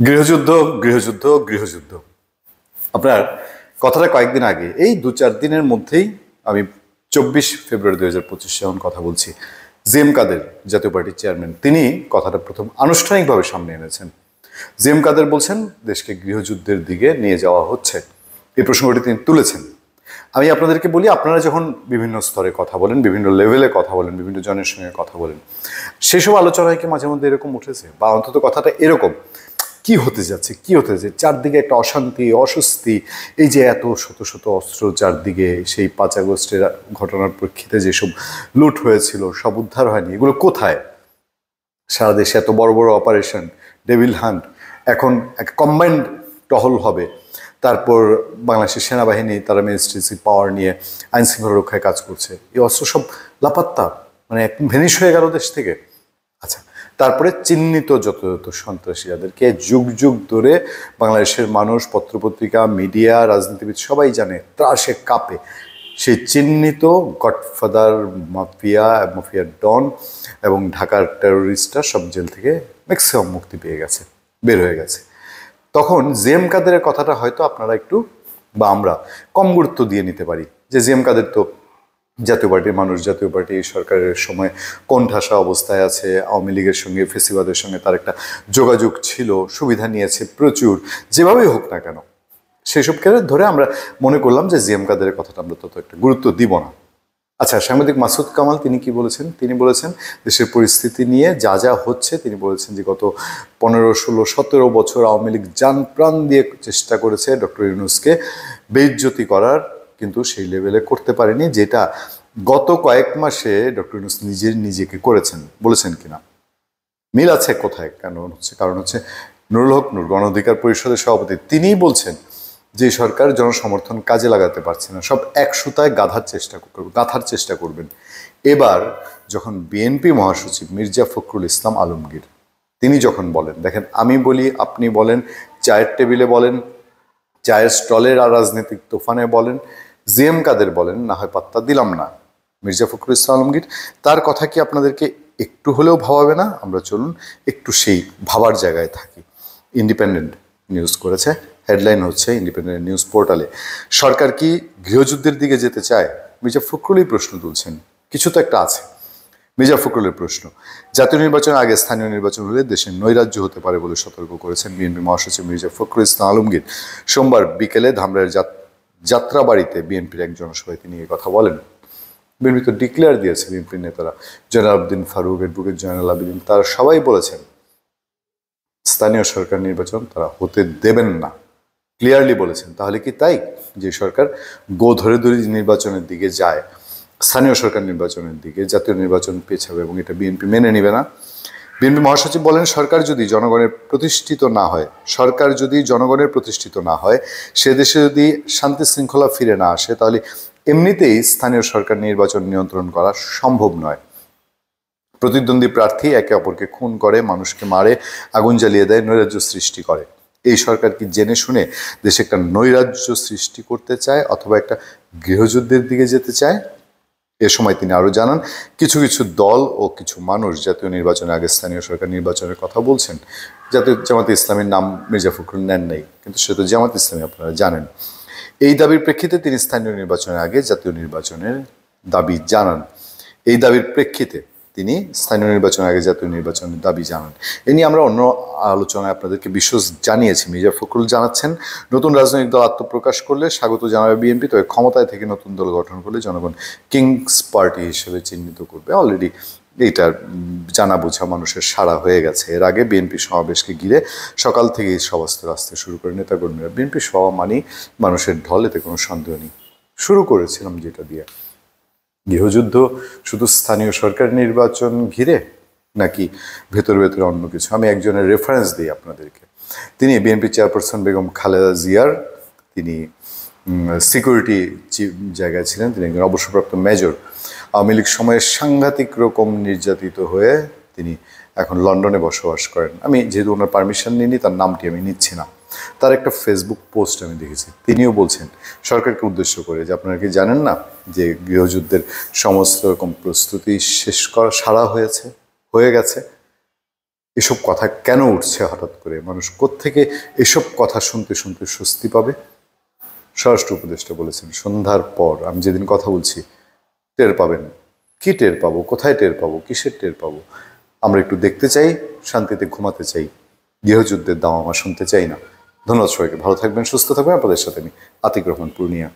গৃহযুদ্ধ গৃহযুদ্ধ গৃহযুদ্ধ আপনার কথাটা কয়েকদিন আগে এই ২-৪ দিনের মধ্যেই আমি ২৪ ফেব্রুয়ারি ২০২৫ যখন কথা বলছি, জিএম কাদের জাতীয় পার্টির চেয়ারম্যান তিনি কথাটা প্রথম আনুষ্ঠানিকভাবে সামনে এনেছেন। জিএম কাদের বলছেন দেশকে গৃহযুদ্ধের দিকে নিয়ে যাওয়া হচ্ছে, এই প্রসঙ্গটি তিনি তুলেছেন। আমি আপনাদেরকে বলি, আপনারা যখন বিভিন্ন স্তরে কথা বলেন, বিভিন্ন লেভেলে কথা বলেন, বিভিন্ন জনের সঙ্গে কথা বলেন, সেসব আলোচনায় কি মাঝে মধ্যে এরকম উঠেছে, বা অন্তত কথাটা এরকম কি হতে যাচ্ছে, কি হতে যাচ্ছে, চারদিকে একটা অশান্তি, অস্বস্তি, এই যে এত শত শত অস্ত্র চারদিকে, সেই ৫ আগস্টের ঘটনার প্রেক্ষিতে যেসব লুট হয়েছিল সব উদ্ধার হয়নি, এগুলো কোথায়? সারা দেশে এত বড় বড় অপারেশন, ডেভিল হান্ট, এখন এক কম্বাইন্ড টহল হবে, তারপর বাংলাদেশের সেনাবাহিনী তারা ম্যাজিস্ট্রেসি পাওয়ার নিয়ে আইন শৃঙ্খলা রক্ষায় কাজ করছে, এই অস্ত্র সব লাপাত্তা, মানে একদম ভেনিশ হয়ে গেল দেশ থেকে। আচ্ছা, তারপরে চিহ্নিত যত যত সন্ত্রাসী, যাদেরকে যুগ যুগ ধরে বাংলাদেশের মানুষ, পত্রপত্রিকা, মিডিয়া, রাজনীতিবিদ সবাই জানে, ত্রাসে কাঁপে, সেই চিহ্নিত গডফাদার, মাফিয়ার ডন এবং ঢাকার টেরোরিস্টরা সব জেল থেকে ম্যাক্সিমাম মুক্তি পেয়ে গেছে, বের হয়ে গেছে। তখন জিএম কাদেরের কথাটা হয়তো আপনারা একটু বা আমরা কম গুরুত্ব দিয়ে নিতে পারি, যে জিএম কাদের তো জাতীয় পার্টির মানুষ, জাতীয় পার্টি এই সরকারের সময় কোণঠাসা অবস্থায় আছে, আওয়ামী লীগের সঙ্গে, ফেসিবাদের সঙ্গে তার একটা যোগাযোগ ছিল, সুবিধা নিয়েছে প্রচুর, যেভাবেই হোক না কেন সেসবকে ধরে আমরা মনে করলাম যে জিএম কাদেরের কথাটা আমরা তত একটা গুরুত্ব দিব না। আচ্ছা, সাংবাদিক মাসুদ কামাল তিনি কি বলেছেন? তিনি বলেছেন দেশের পরিস্থিতি নিয়ে যা যা হচ্ছে, তিনি বলেছেন যে গত ১৫, ১৬, ১৭ বছর আওয়ামী লীগ জান প্রাণ দিয়ে চেষ্টা করেছে ডক্টর ইউনূসকে বেইজ্জতি করার, কিন্তু সেই লেভেলে করতে পারেনি, যেটা গত কয়েক মাসে ডক্টর ইউনূস নিজেকে করেছেন। বলেছেন কিনা মিল আছে কোথায়? কারণ হচ্ছে নুরুল হক নূর, গণ অধিকার পরিষদের সভাপতি, তিনিই বলছেন যে সরকার জনসমর্থন কাজে লাগাতে পারছে না, সব এক সুতায় গাঁথার চেষ্টা করবেন। এবার যখন বিএনপি মহাসচিব মির্জা ফখরুল ইসলাম আলমগীর তিনি যখন বলেন, দেখেন আমি বলি, আপনি বলেন, চায়ের টেবিলে বলেন, চায়ের স্টলের আর রাজনৈতিক তোফানে বলেন, জিএম কাদের বলেন, না হয় পাত্তা দিলাম না, মির্জা ফখরুল ইসলাম আলমগীর তার কথা কি আপনাদেরকে একটু হলেও ভাবাবে না? আমরা চলুন একটু সেই ভাবার জায়গায় থাকি। ইন্ডিপেন্ডেন্ট নিউজ করেছে, হেডলাইন হচ্ছে ইন্ডিপেন্ডেন্ট নিউজ পোর্টালে, সরকার কি গৃহযুদ্ধের দিকে যেতে চায়? মির্জা ফখরুলই প্রশ্ন তুলছেন, কিছু তো একটা আছে। মির্জা ফখরুলের প্রশ্ন, জাতীয় নির্বাচনের আগে স্থানীয় নির্বাচন হলে দেশের নৈরাজ্য হতে পারে বলে সতর্ক করেছেন বিএনপি মহাসচিব মির্জা ফখরুল ইসলাম আলমগীর। সোমবার বিকেলে ধামরাইয়ের যাত্রাবাড়িতে বিএনপির এক জনসভায় তিনি এই কথা বলেন। বিএনপি তো ডিক্লেয়ার দিয়েছে, বিএনপির নেতারা জয়নাল আবেদিন ফারুক, অ্যাডভোকেট জয়নাল আবেদিন, তারা সবাই বলেছেন স্থানীয় সরকার নির্বাচন তারা হতে দেবেন না, ক্লিয়ারলি বলেছেন। তাহলে কি তাই যে সরকার ধরে নির্বাচনের দিকে যায়, স্থানীয় সরকার নির্বাচনের দিকে, জাতীয় নির্বাচন পেছাবে, এবং এটা বিএনপি মেনে নিবে না? বিএনপি মহাসচিব বলেন, সরকার যদি জনগণের প্রতিষ্ঠিত না হয়, সে দেশে যদি শান্তি শৃঙ্খলা ফিরে না আসে, তাহলে এমনিতেই স্থানীয় সরকার নির্বাচন নিয়ন্ত্রণ করা সম্ভব নয়। প্রতিদ্বন্দ্বী প্রার্থী একে অপরকে খুন করে, মানুষকে মারে, আগুন জ্বালিয়ে দেয়, নৈরাজ্য সৃষ্টি করে। এই সরকার কি জেনে শুনে দেশে একটা নৈরাজ্য সৃষ্টি করতে চায়, অথবা একটা গৃহযুদ্ধের দিকে যেতে চায়? এ সময় তিনি আরও জানান, কিছু কিছু দল ও কিছু মানুষ জাতীয় নির্বাচনের আগে স্থানীয় সরকার নির্বাচনের কথা বলছেন। জামাতে ইসলামীর নাম মির্জা ফখরুল নেন নাই, কিন্তু সে তো জামাত ইসলামী, আপনারা জানেন। এই দাবির প্রেক্ষিতে তিনি স্থানীয় নির্বাচনের আগে জাতীয় নির্বাচনের দাবি জানান। এই দাবির প্রেক্ষিতে তিনি স্থানীয় নির্বাচনের আগে জাতীয় নির্বাচনের দাবি জানান। এ নিয়ে আমরা অন্য আলোচনায় আপনাদেরকে বিশেষ জানিয়েছি। মির্জা ফখরুল জানাচ্ছেন, নতুন রাজনৈতিক দল আত্মপ্রকাশ করলে স্বাগত জানাবে বিএনপি, তবে ক্ষমতায় থেকে নতুন দল গঠন করলে জনগণ কিংস পার্টি হিসেবে চিহ্নিত করবে। অলরেডি এইটার জানা বোঝা মানুষের সাড়া হয়ে গেছে। এর আগে বিএনপি সমাবেশকে ঘিরে সকাল থেকেই সভাস্থল আসতে শুরু করে নেতাকর্মীরা। বিএনপি সভা মানেই মানুষের ঢল, এতে কোনো সন্দেহ নেই। শুরু করেছিলাম যেটা দিয়ে, গৃহযুদ্ধ শুধু স্থানীয় সরকার নির্বাচন ঘিরে, নাকি ভেতরে অন্য কিছু? আমি একজনের রেফারেন্স দিই আপনাদেরকে। তিনি বিএনপি চেয়ারপারসন বেগম খালেদা জিয়ার, তিনি সিকিউরিটি জায়গায় ছিলেন, তিনি একজন অবসরপ্রাপ্ত মেজর। আওয়ামী লীগ সময়ে সাংঘাতিক রকম নির্যাতিত হয়ে তিনি এখন লন্ডনে বসবাস করেন। আমি যেহেতু ওনার পারমিশন নিইনি, তার নামটি আমি নিচ্ছি না। তার একটা ফেসবুক পোস্ট আমি দেখেছি, তিনিও বলছেন সরকারকে উদ্দেশ্য করে যে আপনারা কি জানেন না যে গৃহযুদ্ধের সমস্ত রকম প্রস্তুতি শেষ করা সারা হয়ে গেছে। এসব কথা কেন উঠছে হঠাৎ করে? মানুষ কোত্থেকে এসব কথা শুনতে শুনতে স্বস্তি পাবে? স্বরাষ্ট্র উপদেষ্টা বলেছেন সন্ধ্যার পর, আমি যেদিন কথা বলছি, টের পাবেন। কি টের পাবো? কোথায় টের পাবো? কিসের টের পাবো? আমরা একটু দেখতে চাই, শান্তিতে ঘুমাতে চাই, গৃহযুদ্ধের দাম আমার শুনতে চাই না। ধন্যবাদ সবাইকে, ভালো থাকবেন, সুস্থ থাকবেন। আপনাদের সাথে আমি আতিক রহমান পূর্ণিয়া।